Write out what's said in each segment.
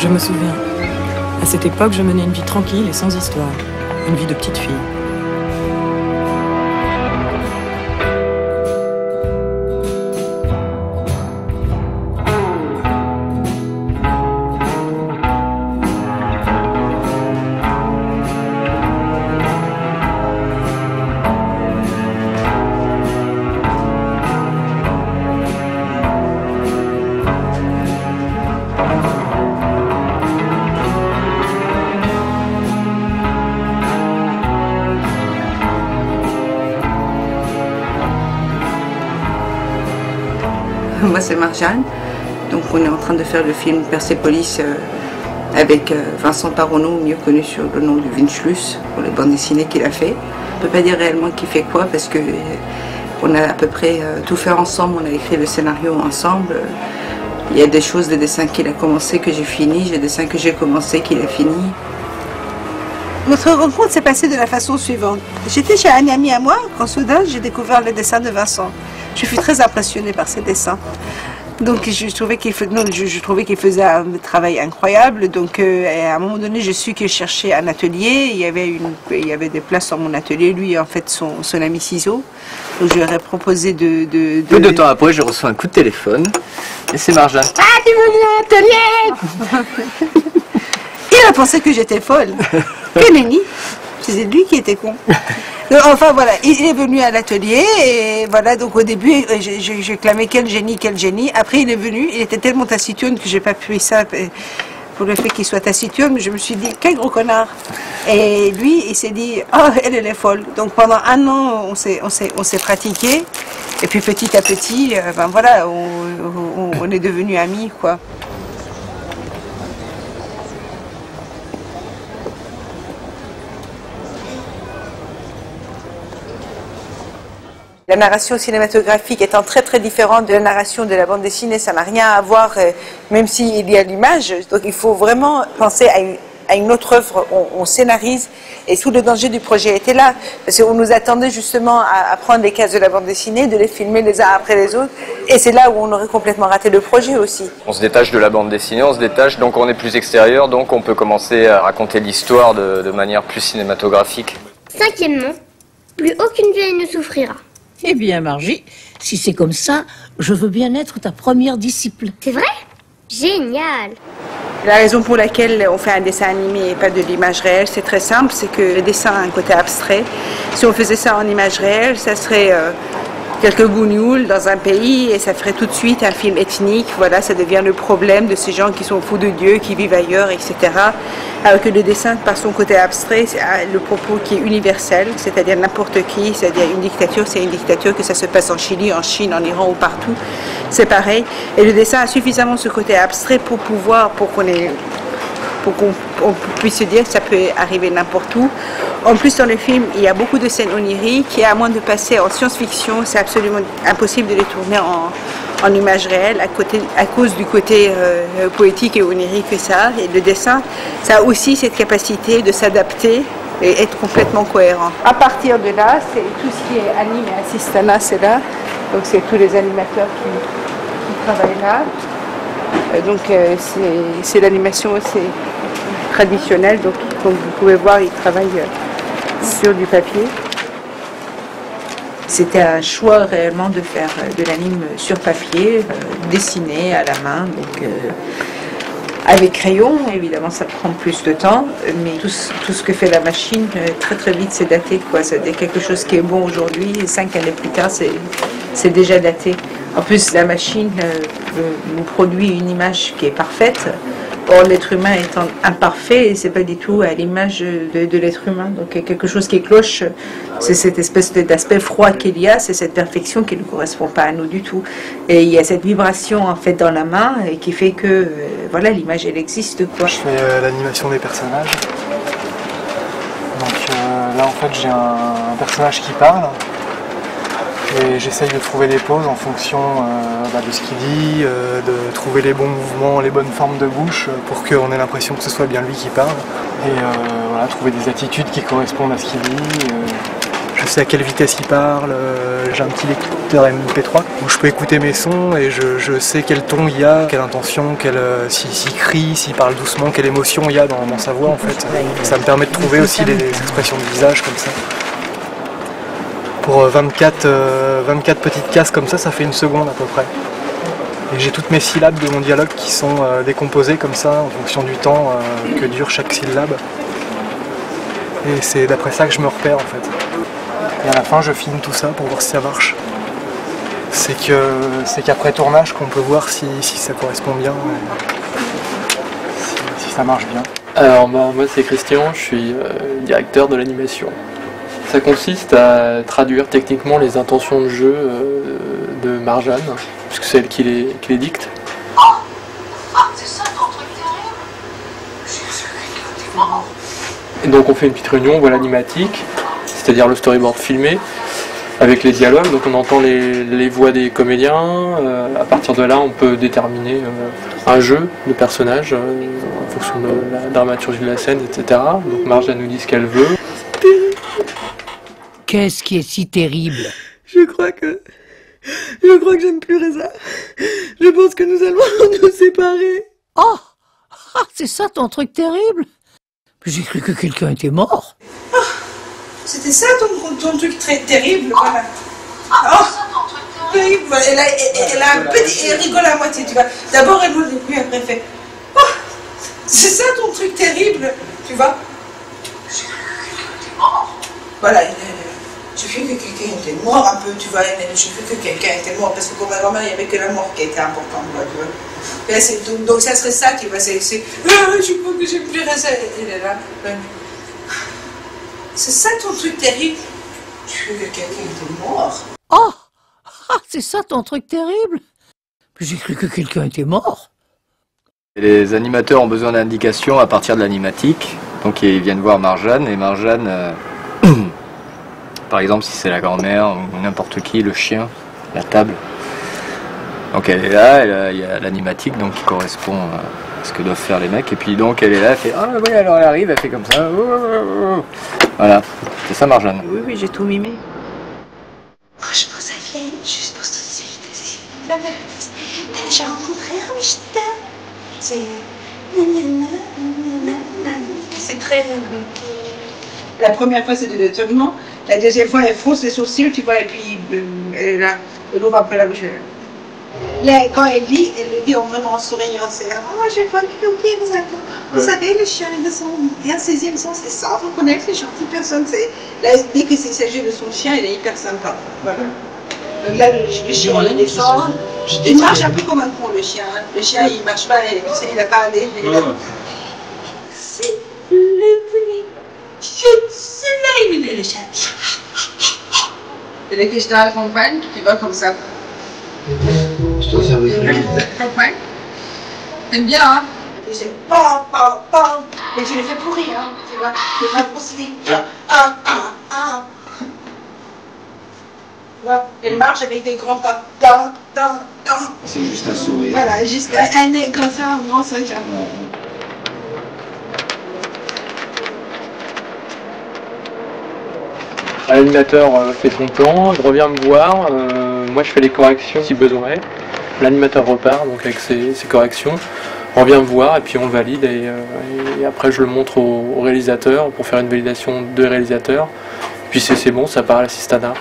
Je me souviens. À cette époque, je menais une vie tranquille et sans histoire. Une vie de petite fille. Moi c'est Marjane, donc on est en train de faire le film Persépolis avec Vincent Paronneau, mieux connu sur le nom de Vincelus, pour les bandes dessinées qu'il a fait. On ne peut pas dire réellement qui fait quoi parce que on a à peu près tout fait ensemble, on a écrit le scénario ensemble. Il y a des choses, des dessins qu'il a commencé que j'ai fini, j'ai des dessins que j'ai commencé qu'il a fini. Notre rencontre s'est passée de la façon suivante. J'étais chez un ami à moi quand soudain j'ai découvert le dessin de Vincent. Je suis très impressionnée par ses dessins. Donc je trouvais qu'il faisait un travail incroyable. Donc à un moment donné, je su qu'il cherchait un atelier. Il y avait des places dans mon atelier. Lui, en fait, son ami Ciseaux. Donc je lui ai proposé de... Peu de temps après, je reçois un coup de téléphone. Et c'est Marjane. Ah, tu veux venir à l'atelier? Il a pensé que j'étais folle. Que nenni. C'est lui qui était con. Enfin voilà, il est venu à l'atelier et voilà, donc au début j'ai clamé quel génie. Après il est venu, il était tellement taciturne que j'ai pas pu ça pour le fait qu'il soit taciturne, mais je me suis dit quel gros connard. Et lui il s'est dit oh elle est folle. Donc pendant un an on s'est pratiqué et puis petit à petit ben voilà on est devenus amis quoi. La narration cinématographique étant très très différente de la narration de la bande dessinée, ça n'a rien à voir, même s'il y a l'image. Donc il faut vraiment penser à une autre œuvre, on scénarise, et tout le danger du projet était là. Parce qu'on nous attendait justement à prendre les cases de la bande dessinée, de les filmer les uns après les autres, et c'est là où on aurait complètement raté le projet aussi. On se détache de la bande dessinée, on se détache, donc on est plus extérieur, donc on peut commencer à raconter l'histoire de manière plus cinématographique. Cinquièmement, plus aucune vieille ne souffrira. Eh bien, Margie, si c'est comme ça, je veux bien être ta première disciple. C'est vrai? Génial! La raison pour laquelle on fait un dessin animé et pas de l'image réelle, c'est très simple, c'est que le dessin a un côté abstrait. Si on faisait ça en image réelle, ça serait quelques bougnoules dans un pays et ça ferait tout de suite un film ethnique. Voilà, ça devient le problème de ces gens qui sont fous de Dieu, qui vivent ailleurs, etc. Alors que le dessin, par son côté abstrait, a le propos qui est universel, c'est-à-dire n'importe qui, c'est-à-dire une dictature, c'est une dictature, que ça se passe en Chili, en Chine, en Iran ou partout, c'est pareil. Et le dessin a suffisamment ce côté abstrait pour qu'on puisse se dire que ça peut arriver n'importe où. En plus, dans le film, il y a beaucoup de scènes oniriques et à moins de passer en science-fiction, c'est absolument impossible de les tourner en image réelle à cause du côté poétique et onirique que ça a. Et le dessin, ça a aussi cette capacité de s'adapter et être complètement cohérent. À partir de là, c'est tout ce qui est anime et assistana, c'est là. Donc c'est tous les animateurs qui travaillent là. Donc c'est l'animation traditionnelle, donc comme vous pouvez voir, ils travaillent sur du papier. C'était un choix réellement de faire de l'anime sur papier, dessiné à la main, donc avec crayon. Évidemment ça prend plus de temps, mais tout ce que fait la machine, très très vite c'est daté, quoi. C'est quelque chose qui est bon aujourd'hui, et 5 années plus tard c'est déjà daté. En plus la machine nous produit une image qui est parfaite. Or, l'être humain étant imparfait, c'est pas du tout à l'image de l'être humain. Donc, quelque chose qui cloche, c'est cette espèce d'aspect froid qu'il y a, c'est cette perfection qui ne correspond pas à nous du tout. Et il y a cette vibration en fait dans la main et qui fait que voilà, l'image elle existe, quoi. Je fais l'animation des personnages. Donc là en fait j'ai un personnage qui parle. Et j'essaye de trouver des pauses en fonction de ce qu'il dit, de trouver les bons mouvements, les bonnes formes de bouche pour qu'on ait l'impression que ce soit bien lui qui parle. Et voilà, trouver des attitudes qui correspondent à ce qu'il dit. Je sais à quelle vitesse il parle, j'ai un petit lecteur MP3 où je peux écouter mes sons et je sais quel ton il y a, quelle intention, s'il crie, s'il parle doucement, quelle émotion il y a dans sa voix en fait. Ça me permet de trouver aussi les expressions de visage comme ça. Pour 24 petites cases comme ça fait 1 seconde à peu près. Et j'ai toutes mes syllabes de mon dialogue qui sont décomposées comme ça en fonction du temps que dure chaque syllabe. Et c'est d'après ça que je me repère en fait. Et à la fin je filme tout ça pour voir si ça marche. C'est qu'après tournage qu'on peut voir si ça correspond bien, si ça marche bien. Alors moi c'est Christian, je suis directeur de l'animation. Ça consiste à traduire techniquement les intentions de jeu de Marjane, puisque c'est elle qui les dicte. C'est ça ton truc terrible? Et donc on fait une petite réunion, on voit l'animatique, c'est-à-dire le storyboard filmé, avec les dialogues, donc on entend les voix des comédiens, à partir de là on peut déterminer un jeu de personnages en fonction de la dramaturgie de la scène, etc. Donc Marjane nous dit ce qu'elle veut. Qu'est-ce qui est si terrible? Je crois que j'aime plus Reza. Je pense que nous allons nous séparer. Oh, c'est ça ton truc terrible? J'ai cru que quelqu'un était mort. Oh, c'était ça ton truc très terrible, voilà. Oh, terrible, voilà. Elle a un petit, elle rigole à moitié, tu vois. D'abord elle me dit, puis après elle fait. Oh, c'est ça ton truc terrible, tu vois. Voilà. J'ai cru que quelqu'un était mort un peu, tu vois, j'ai cru que quelqu'un était mort, parce que pour ma grand-mère, il n'y avait que la mort qui était importante, tu vois. Donc ça serait ça qui va, je crois que j'ai plus Reza, elle est là. C'est ça ton truc terrible? J'ai cru que quelqu'un était mort. Oh, c'est ça ton truc terrible? J'ai cru que quelqu'un était mort. Les animateurs ont besoin d'indications à partir de l'animatique, donc ils viennent voir Marjane, et Marjane... Par exemple, si c'est la grand-mère ou n'importe qui, le chien, la table. Donc elle est là, il y a l'animatique donc qui correspond à ce que doivent faire les mecs. Et puis donc elle est là, elle fait ah oui, alors elle arrive, elle fait comme ça. Voilà, c'est ça Marjane. Oui, j'ai tout mimé. Franchement, ça vient juste pour se dire. T'as déjà rencontré Amistad? C'est très... La première fois, c'est de l'étonnement. La deuxième fois, elle fronce les sourcils, tu vois, et puis elle est là, elle ouvre après la bouche. Là, quand elle lit, elle le dit en vraiment souriant. C'est oh, je vois que vous savez, le chien de son 16e sens, c'est ça, reconnaître les gentilles personnes. Là, dès que c'est s'agit de son chien, il est hyper sympa. Voilà. Donc là, le chien, on le descend. Il marche un peu comme un con, le chien. Le chien, il marche pas, il n'a pas allé. C'est le bruit. Le chat. Et le cristal accompagne, tu vas comme ça. Je dois faire des Accompagne. T'aimes bien, hein? Et c'est pam, pam, pam. Et tu le fais pour rire, hein, tu vois. Tu le fais pour se dire. Elle marche avec des grands pas. C'est juste un sourire. Voilà, juste un nez comme ça, un grand sourire. L'animateur fait son plan, il revient me voir, moi je fais les corrections si besoin est. L'animateur repart donc avec ses corrections, revient me voir et puis on valide et après je le montre au réalisateur pour faire une validation de réalisateur. Puis c'est bon, ça part à l'assistanat.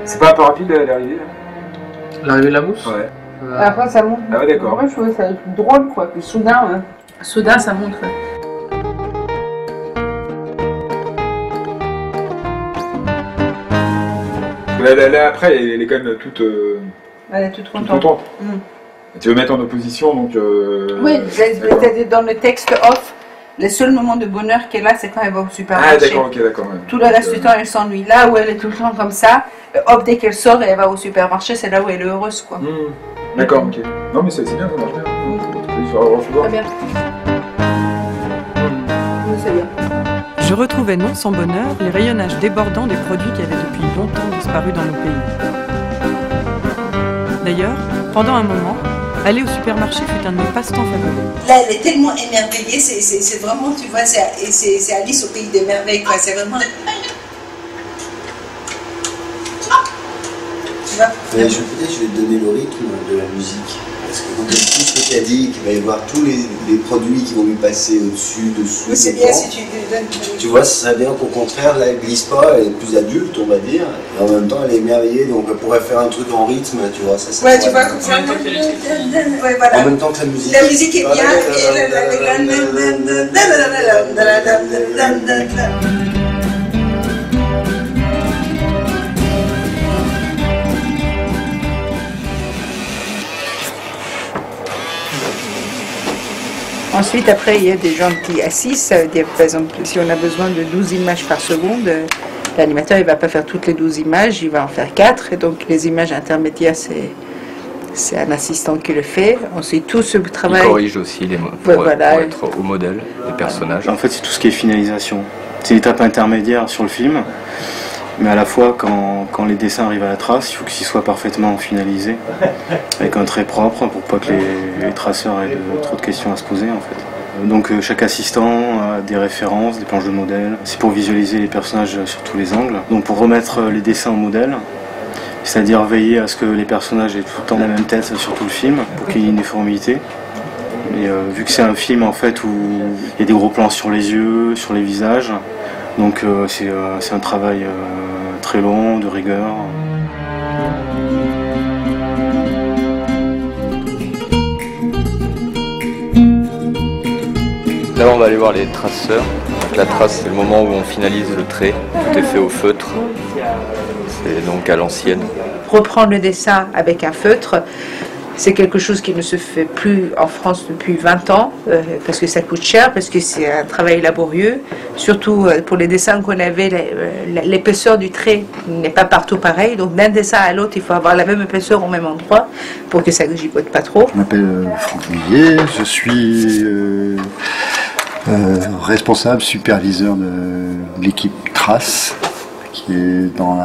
C'est pas un peu rapide l'arrivée là? L'arrivée de la mousse? Ouais. Après ça monte. Ah ouais, d'accord. Moi je trouvais ça drôle quoi, que soudain ça monte. Là après elle est quand même toute Elle est toute contente. Tu veux mettre en opposition donc... Oui, dans le texte off, le seul moment de bonheur qu'elle a, c'est quand elle va au supermarché. Ah d'accord, ok, d'accord. Ouais. Tout le reste du temps, elle s'ennuie. Là où elle est tout le temps comme ça, hop, dès qu'elle sort et elle va au supermarché, c'est là où elle est heureuse, quoi. D'accord, ok. Non mais c'est bien, ça marche bien. Très bien. C'est bien. Je retrouvais non sans bonheur les rayonnages débordants des produits qui avaient depuis longtemps disparu dans nos pays. D'ailleurs, pendant un moment, Aller au supermarché fut un de mes passe-temps favoris. Là, elle est tellement émerveillée, c'est vraiment, tu vois, c'est Alice au pays des merveilles, quoi. C'est vraiment. Tu vois? Mais peut-être je vais te donner le rythme de la musique. Parce que quand elle dit ce que tu as dit, qu'il va y avoir tous les produits qui vont lui passer au-dessus, dessous. Oui, c'est bien si tu lui donnes. Tu vois, ce serait bien qu'au contraire, là, elle glisse pas, elle est plus adulte, on va dire. Et en même temps, elle est émerveillée, donc elle pourrait faire un truc en rythme, tu vois. Ça ouais, tu vois, comme ça. Ouais, voilà. En même temps que la musique. La musique est bien. Ensuite, après, il y a des gens qui assistent. Ça veut dire, par exemple, si on a besoin de 12 images par seconde, l'animateur il ne va pas faire toutes les 12 images, il va en faire 4. Et donc, les images intermédiaires, c'est un assistant qui le fait. Ensuite, tout ce travail... Il corrige aussi les mots pour être au modèle des personnages. En fait, c'est tout ce qui est finalisation. C'est l'étape intermédiaire sur le film. Mais à la fois, quand les dessins arrivent à la trace, il faut qu'ils soient parfaitement finalisés, avec un trait propre, pour pas que les traceurs aient trop de questions à se poser, en fait. Donc chaque assistant a des références, des planches de modèles. C'est pour visualiser les personnages sur tous les angles. Donc pour remettre les dessins au modèle, c'est-à-dire veiller à ce que les personnages aient tout le temps la même tête sur tout le film, pour qu'il y ait une uniformité. Et vu que c'est un film, en fait, où il y a des gros plans sur les yeux, sur les visages, donc c'est un travail très long, de rigueur. Là on va aller voir les traceurs. Donc, la trace c'est le moment où on finalise le trait. Tout est fait au feutre. C'est donc à l'ancienne. Reprendre le dessin avec un feutre, c'est quelque chose qui ne se fait plus en France depuis 20 ans, parce que ça coûte cher, parce que c'est un travail laborieux. Surtout pour les dessins qu'on avait, l'épaisseur du trait n'est pas partout pareil. Donc d'un dessin à l'autre, il faut avoir la même épaisseur au même endroit pour que ça ne gigote pas trop. Je m'appelle Franck Millet, je suis responsable, superviseur de l'équipe Trace, qui est dans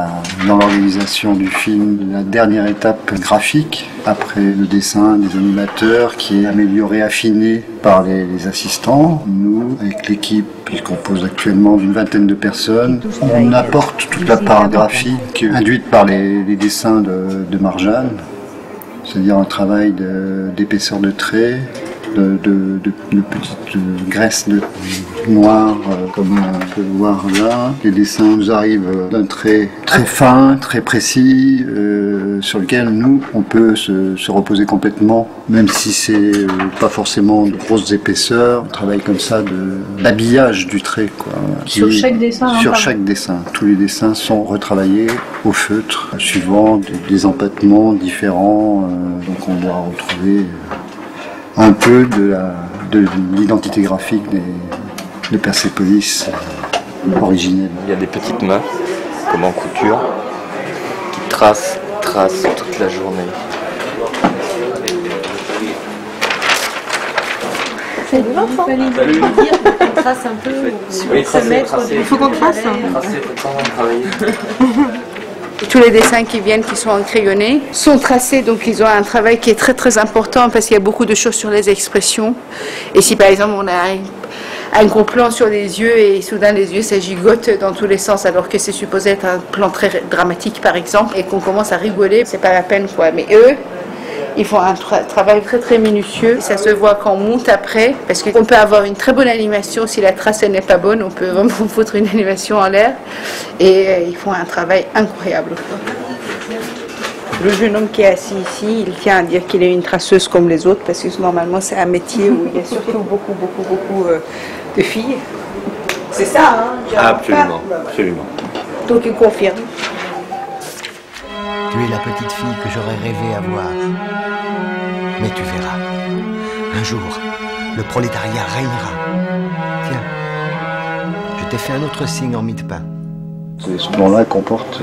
l'organisation du film, la dernière étape graphique, après le dessin des animateurs, qui est amélioré, affiné par les assistants. Nous, avec l'équipe, qui se compose actuellement d'une vingtaine de personnes, on apporte toute la part graphique induite par les dessins de Marjane, c'est-à-dire un travail d'épaisseur de trait, de petites graisses de noir, comme on peut le voir là. Les dessins nous arrivent d'un trait très fin, très précis, sur lequel nous, on peut se reposer complètement, même si c'est pas forcément de grosses épaisseurs. On travaille comme ça d'habillage du trait, quoi. Sur chaque dessin. Sur chaque dessin. Tous les dessins sont retravaillés au feutre, suivant des empattements différents. Donc on doit retrouver un peu de l'identité graphique des Persépolis originelles. Il y a des petites mains, comme en couture, qui tracent toute la journée. C'est dur, ça. Il fallait lui dire qu'on trace un peu, se mettre. Il faut qu'on trace. Tous les dessins qui viennent, qui sont encrayonnés, sont tracés, donc ils ont un travail qui est très très important parce qu'il y a beaucoup de choses sur les expressions. Et si par exemple on a un gros plan sur les yeux et soudain les yeux ça gigote dans tous les sens alors que c'est supposé être un plan très dramatique par exemple et qu'on commence à rigoler, c'est pas la peine quoi. Mais eux, ils font un travail très très minutieux. Ça se voit quand on monte après, parce qu'on peut avoir une très bonne animation. Si la trace n'est pas bonne, on peut vraiment foutre une animation en l'air. Et ils font un travail incroyable. Le jeune homme qui est assis ici, il tient à dire qu'il est une traceuse comme les autres, parce que normalement c'est un métier où il y a surtout beaucoup de filles. C'est ça, hein? Absolument, absolument. Donc il confirme. Tu es la petite fille que j'aurais rêvé avoir. Mais tu verras, un jour, le prolétariat régnera. Tiens, je t'ai fait un autre signe en mie de pain. Ce plan-là comporte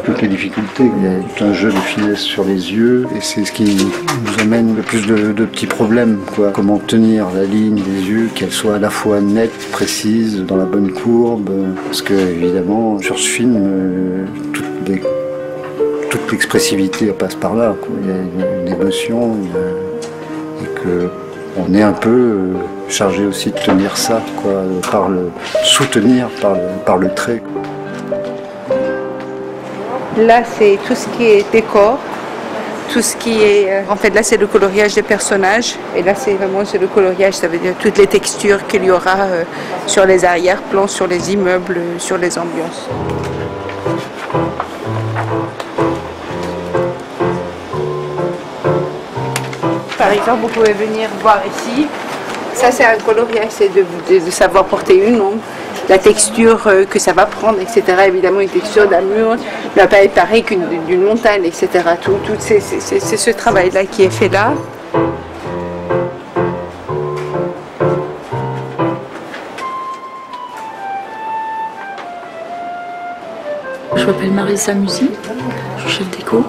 toutes les difficultés. Il y a tout un jeu de finesse sur les yeux et c'est ce qui nous amène le plus de petits problèmes, quoi. Comment tenir la ligne des yeux, qu'elle soit à la fois nette, précise, dans la bonne courbe. Parce que évidemment, sur ce film, toute l'expressivité passe par là, quoi. Il y a une émotion, que on est un peu chargé aussi de tenir ça, quoi, soutenir par le trait. Là, c'est tout ce qui est décor, tout ce qui est... En fait, là, c'est le coloriage des personnages. Et là, c'est le coloriage, ça veut dire toutes les textures qu'il y aura sur les arrière-plans, sur les immeubles, sur les ambiances. Par exemple, vous pouvez venir voir ici. Ça, c'est un coloriage, c'est de savoir porter une ombre. La texture que ça va prendre, etc. Évidemment, une texture d'un mur ne va pas être pareille d'une montagne, etc. C'est ce travail-là qui est fait là. Je m'appelle Marisa Musi, je suis chef déco.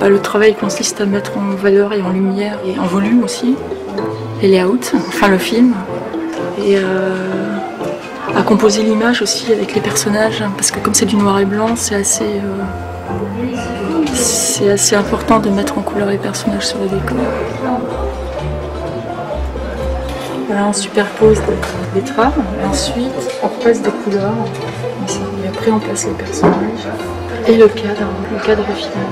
Le travail consiste à mettre en valeur et en lumière, et en volume aussi, les layouts, enfin le film. Et à composer l'image aussi avec les personnages, parce que comme c'est du noir et blanc, c'est assez important de mettre en couleur les personnages sur le décor. Voilà, on superpose des trames, et ensuite on repasse des couleurs, et après on place les personnages, et le cadre final.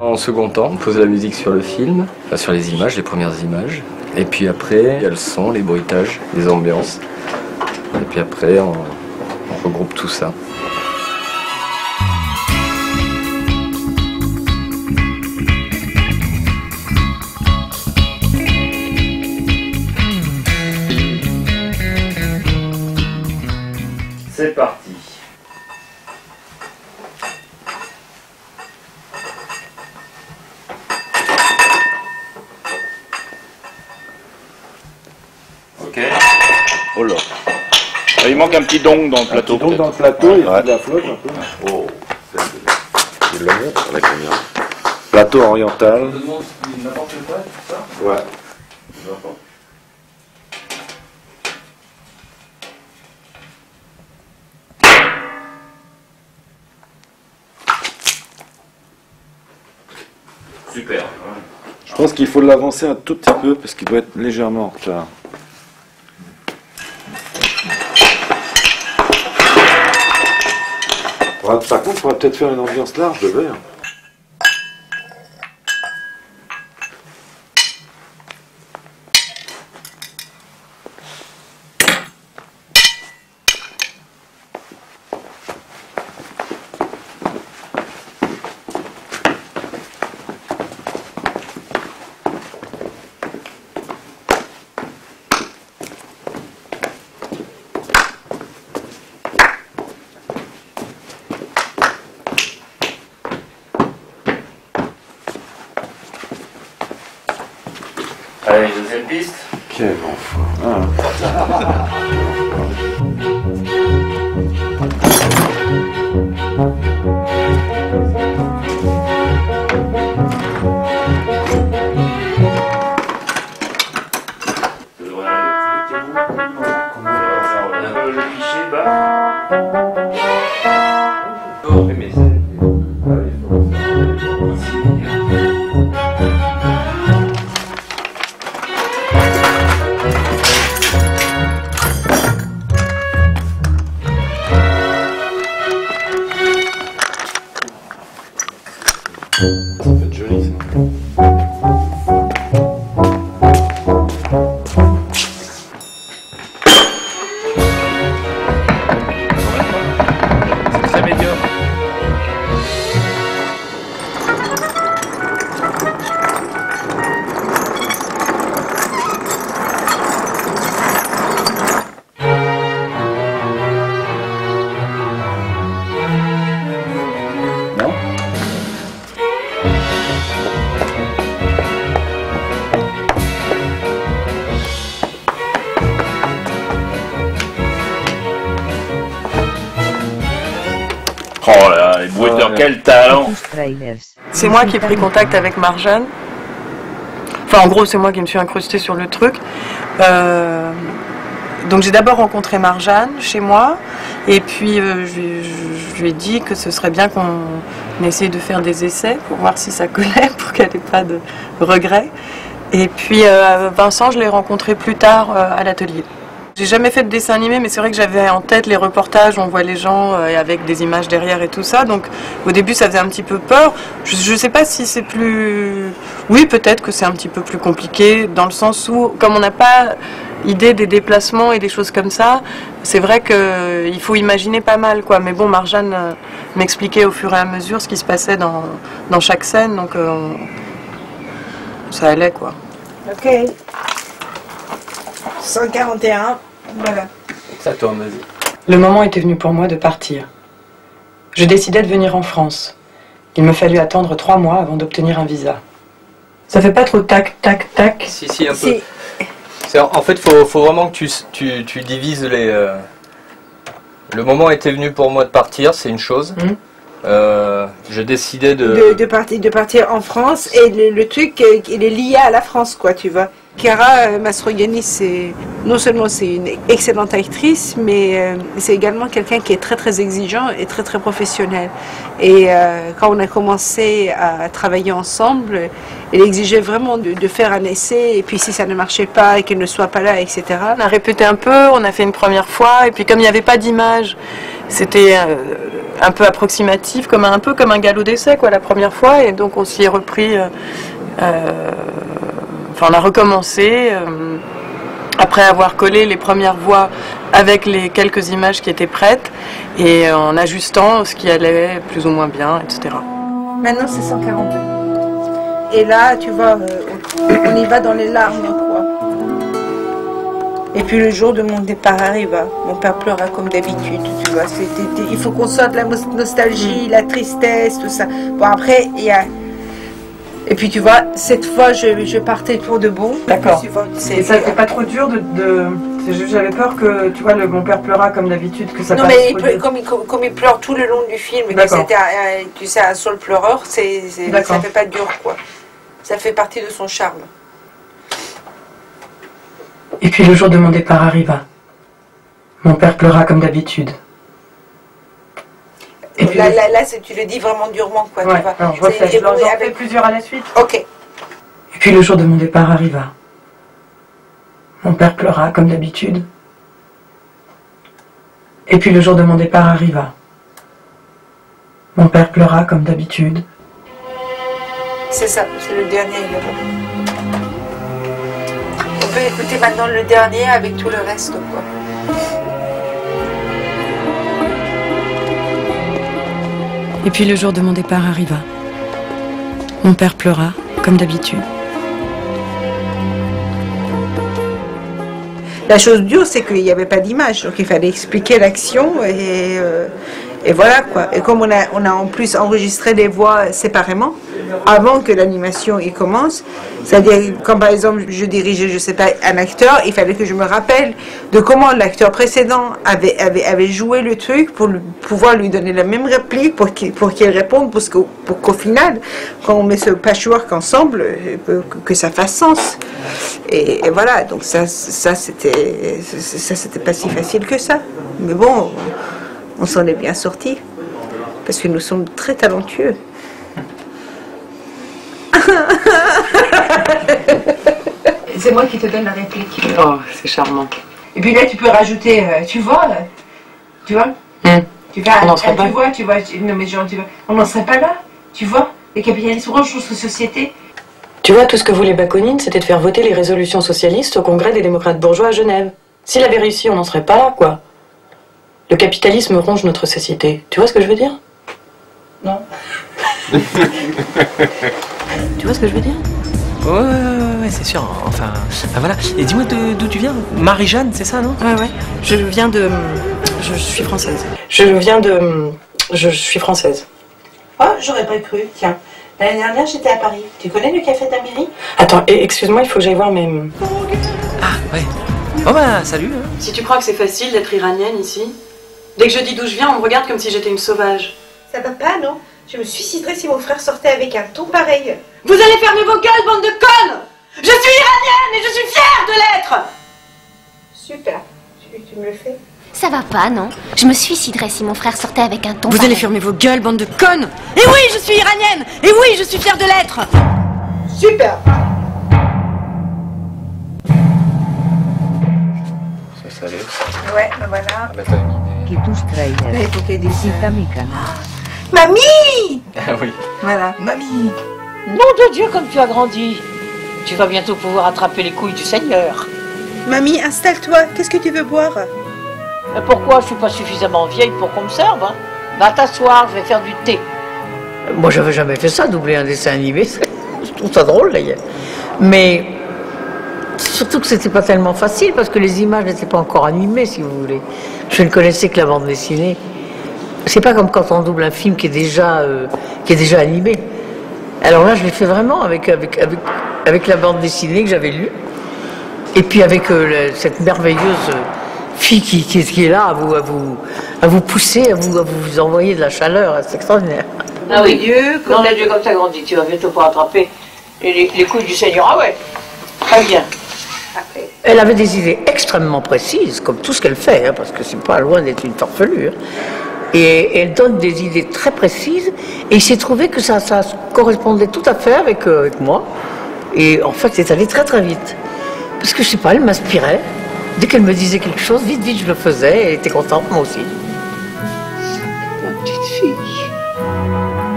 En second temps, on pose la musique sur le film, enfin sur les images, les premières images. Et puis après, il y a le son, les bruitages, les ambiances. Et puis après, on regroupe tout ça. C'est parti. Ok. Oh là. Il manque un petit don dans le plateau. Un petit don dans le plateau, il y a de la flotte un peu. Oh. Il le montre avec la caméra. Plateau oriental. On demande n'importe quoi, c'est ça? Ouais. Super. Je pense qu'il faut l'avancer un tout petit peu parce qu'il doit être légèrement en retard. Par contre, on pourrait peut-être faire une ambiance large de verre. Allez, deuxième piste. Quel enfant. Le cliché bas. Ça peut être joli ça. C'est très médiocre. Non? Oh là, les bruiteurs, quel talent! C'est moi qui ai pris contact avec Marjane. Enfin, en gros, c'est moi qui me suis incrustée sur le truc. Donc j'ai d'abord rencontré Marjane chez moi, et puis je lui ai dit que ce serait bien qu'on essaye de faire des essais pour voir si ça collait, pour qu'elle n'ait pas de regrets. Et puis Vincent, je l'ai rencontré plus tard à l'atelier. J'ai jamais fait de dessin animé, mais c'est vrai que j'avais en tête les reportages où on voit les gens avec des images derrière et tout ça. Donc au début, ça faisait un petit peu peur. Je sais pas si c'est plus... Oui, peut-être que c'est un petit peu plus compliqué, dans le sens où, comme on n'a pas idée des déplacements et des choses comme ça, c'est vrai qu'il faut imaginer pas mal, quoi. Mais bon, Marjane m'expliquait au fur et à mesure ce qui se passait dans chaque scène, donc ça allait, quoi. Ok. 141, voilà. Ça tourne, vas-y. Le moment était venu pour moi de partir. Je décidais de venir en France. Il me fallut attendre 3 mois avant d'obtenir un visa. Ça fait pas trop tac, tac, tac? Si, un peu. En fait, faut vraiment que tu divises les... Le moment était venu pour moi de partir, c'est une chose. Je décidais de partir en France, et le truc, il est lié à la France, quoi, tu vois. Chiara Mastroianni, non seulement c'est une excellente actrice, mais c'est également quelqu'un qui est très très exigeant et très très professionnel. Et quand on a commencé à travailler ensemble, elle exigeait vraiment de faire un essai, et puis si ça ne marchait pas et qu'elle ne soit pas là, etc. On a répété un peu, on a fait une première fois, et puis comme il n'y avait pas d'image, c'était un peu approximatif, un peu comme un galop d'essai, quoi, la première fois, et donc on s'y est repris. On a recommencé après avoir collé les premières voix avec les quelques images qui étaient prêtes, et en ajustant ce qui allait plus ou moins bien, etc. Maintenant c'est 142. Et là, tu vois, on y va dans les larmes, quoi. Et puis le jour de mon départ arriva. Mon père pleura comme d'habitude, tu vois. Il faut qu'on sorte la nostalgie, la tristesse, tout ça. Bon, après, il y a... Et puis tu vois, cette fois, je partais pour de bon. D'accord. Et ça n'était pas trop dur j'avais peur que, tu vois, mon père pleura comme d'habitude, que ça passe. Non, mais comme il pleure tout le long du film, que c'était tu sais, un seul pleureur, ça fait pas dur, quoi. Ça fait partie de son charme. Et puis le jour de mon départ arriva. Mon père pleura comme d'habitude. Et puis là, tu le dis vraiment durement, quoi. Ouais, tu vois. Alors, j'en fais plusieurs à la suite. Ok. Et puis le jour de mon départ arriva. Mon père pleura comme d'habitude. Et puis le jour de mon départ arriva. Mon père pleura comme d'habitude. C'est ça, c'est le dernier. On peut écouter maintenant le dernier avec tout le reste, quoi. Et puis le jour de mon départ arriva. Mon père pleura, comme d'habitude. La chose dure, c'est qu'il n'y avait pas d'image, donc il fallait expliquer l'action, et voilà, quoi. Et comme on a en plus enregistré les voix séparément, avant que l'animation commence, c'est-à-dire quand par exemple je dirigeais, je sais pas, un acteur, il fallait que je me rappelle de comment l'acteur précédent avait joué le truc pour pouvoir lui donner la même réplique pour qu'il réponde, pour qu'au final, quand on met ce patchwork ensemble, que ça fasse sens. Et voilà, donc ça c'était pas si facile que ça. Mais bon, on s'en est bien sortis, parce que nous sommes très talentueux. C'est moi qui te donne la réplique. Oh, c'est charmant. Et puis là, tu peux rajouter, tu vois, tu vois, on n'en serait pas. Non mais genre, on n'en serait pas là, tu vois. Le capitalisme range notre société. Tu vois, tout ce que voulait Bakounine, c'était de faire voter les résolutions socialistes au congrès des démocrates bourgeois à Genève. S'il avait réussi, on n'en serait pas là, quoi. Le capitalisme ronge notre société. Tu vois ce que je veux dire? Non. Tu vois ce que je veux dire? Ouais, c'est sûr. Enfin, voilà. Et dis-moi d'où tu viens? Marie-Jeanne, c'est ça, non? Ouais. Je suis française. Je suis française. Oh, j'aurais pas cru, tiens. L'année dernière, j'étais à Paris. Tu connais le café de la mairie? Attends, excuse-moi, il faut que j'aille voir mes... Ah, ouais. Oh bah, salut. Hein. Si tu crois que c'est facile d'être iranienne ici, dès que je dis d'où je viens, on me regarde comme si j'étais une sauvage. Ça va pas, non? Je me suiciderais si mon frère sortait avec un ton pareil. Vous allez fermer vos gueules, bande de connes! Je suis iranienne et je suis fière de l'être! Super. tu me le fais? Ça va pas, non? Je me suiciderais si mon frère sortait avec un ton. Vous allez fermer vos gueules, bande de connes! Et oui, je suis iranienne! Et oui, je suis fière de l'être! Super! Ça allait. Ouais, ben voilà. Qui touche trailer. Il faut qu'elle dise ça. Mamie! Ah oui. Voilà. Mamie! Nom de Dieu, comme tu as grandi. Tu vas bientôt pouvoir attraper les couilles du Seigneur. Mamie, installe-toi. Qu'est-ce que tu veux boire? Mais pourquoi? Je suis pas suffisamment vieille pour qu'on me serve, hein. Va t'asseoir, je vais faire du thé. Moi, j'avais jamais fait ça, doubler un dessin animé. Je trouve ça drôle, d'ailleurs. Mais surtout que c'était pas tellement facile, parce que les images n'étaient pas encore animées, si vous voulez. Je ne connaissais que la bande dessinée. C'est pas comme quand on double un film qui est déjà animé. Alors là, je l'ai fait vraiment avec la bande dessinée que j'avais lue. Et puis avec cette merveilleuse fille qui est là à vous pousser, à vous envoyer de la chaleur. C'est extraordinaire. Ah oui. Dieu, Non, Dieu, comme t'as grandi, tu vas bientôt pouvoir attraper les couilles du Seigneur. Ah ouais, très bien. Elle avait des idées extrêmement précises, comme tout ce qu'elle fait, hein, parce que c'est pas loin d'être une farfelue. Hein. Et elle donne des idées très précises, et il s'est trouvé que ça correspondait tout à fait avec moi. Et en fait, c'est allé très très vite. Parce que je sais pas, elle m'inspirait. Dès qu'elle me disait quelque chose, vite je le faisais, elle était contente, moi aussi. Ma petite fille.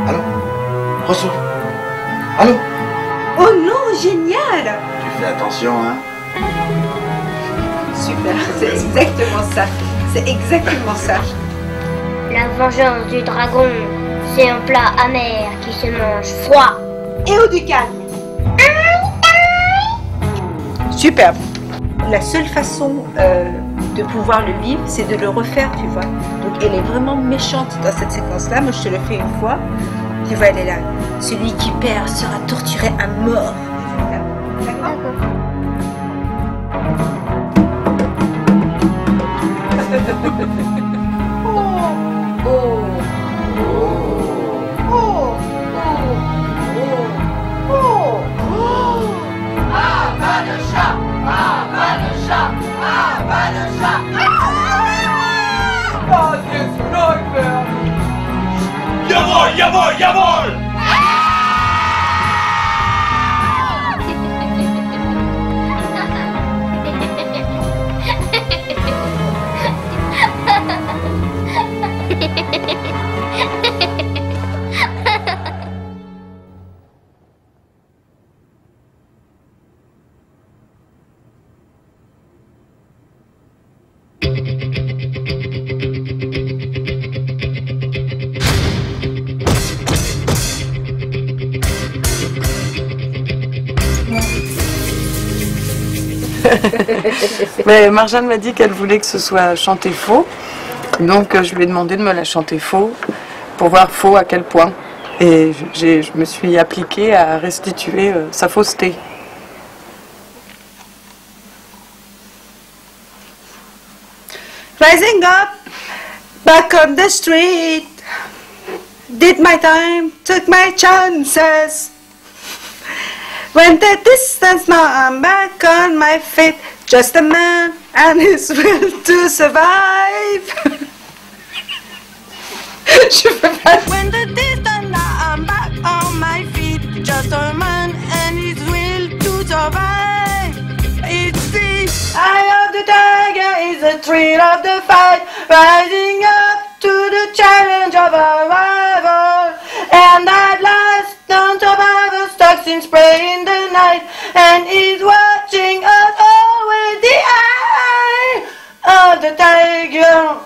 Allô? Reçois. Allô? Oh non, génial! Tu fais attention, hein? Super, c'est exactement ça. C'est exactement ça. La vengeance du dragon, c'est un plat amer qui se mange froid. Et au du calme. Superbe. La seule façon de pouvoir le vivre, c'est de le refaire, tu vois. Donc elle est vraiment méchante dans cette séquence-là. Moi, je te le fais une fois. Tu vois, elle est là. Celui qui perd sera torturé à mort. D'accord? Jawohl, jawohl, jawohl! Mais Marjane m'a dit qu'elle voulait que ce soit chanté faux. Donc je lui ai demandé de me la chanter faux pour voir faux à quel point. Et je me suis appliquée à restituer sa fausseté. Rising up, back on the street. Did my time, took my chances. Went the distance, now I'm back on my feet. Just a man and his will to survive. Je peux pas. Went the distance, now I'm back on my feet. Just a man and his will to survive. It's the eye of the tiger, is the thrill of the fight. Rising up to the challenge of our rival. And at last, none survivor stuck in spray in the night. And he's watching us all with the eye of the tiger.